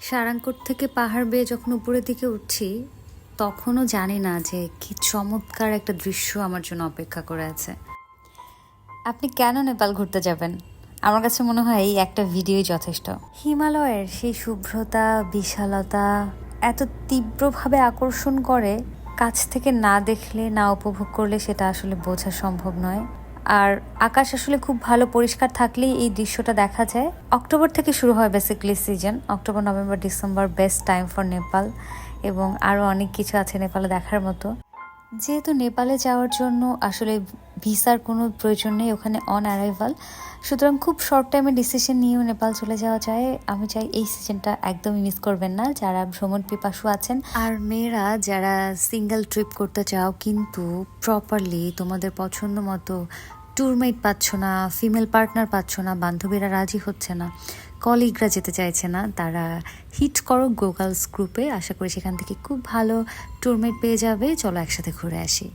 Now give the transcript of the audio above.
সারাংকোট থেকে পাহাড় বেয়ে যখন উপরের দিকে উঠছি তখনও জানি না যে কি চমৎকার একটা দৃশ্য আমার জন্য অপেক্ষা করে আছে। আপনি কেন নেপাল ঘুরতে যাবেন? আমার কাছে মনে হয় এই একটা ভিডিওই যথেষ্ট। হিমালয়ের সেই শুভ্রতা, বিশালতা এত তীব্রভাবে আকর্ষণ করে, কাছ থেকে না দেখলে, না উপভোগ করলে সেটা আসলে বোঝা সম্ভব নয়। আর আকাশ আসলে খুব ভালো পরিষ্কার থাকলেই এই দৃশ্যটা দেখা যায়। অক্টোবর থেকে শুরু হয় basically season. October, November, December best time for Nepal, এবং আরও অনেক কিছু আছে নেপালে দেখার মতো। যেহেতু নেপালে যাওয়ার জন্য আসলে ভিসার কোনো প্রয়োজন নেই, ওখানে অন অ্যারাইভাল, সুতরাং খুব শর্ট টাইমে ডিসিশন নিয়েও নেপাল চলে যাওয়া যায়। আমি চাই এই সিজনটা একদমই মিস করবেন না যারা ভ্রমণ পিপাসু আছেন। আর মেয়েরা যারা সিঙ্গেল ট্রিপ করতে চাও কিন্তু প্রপারলি তোমাদের পছন্দ মতো ট্যুরমেট পাচ্ছ না, ফিমেল পার্টনার পাচ্ছ না, বান্ধবীরা রাজি হচ্ছে না, কলিগরা যেতে চাইছে না, তারা হিট করো গো গার্লস গ্রুপে। আশা করি সেখান থেকে খুব ভালো ট্যুরমেট পেয়ে যাবে। চলো একসাথে ঘুরে আসি।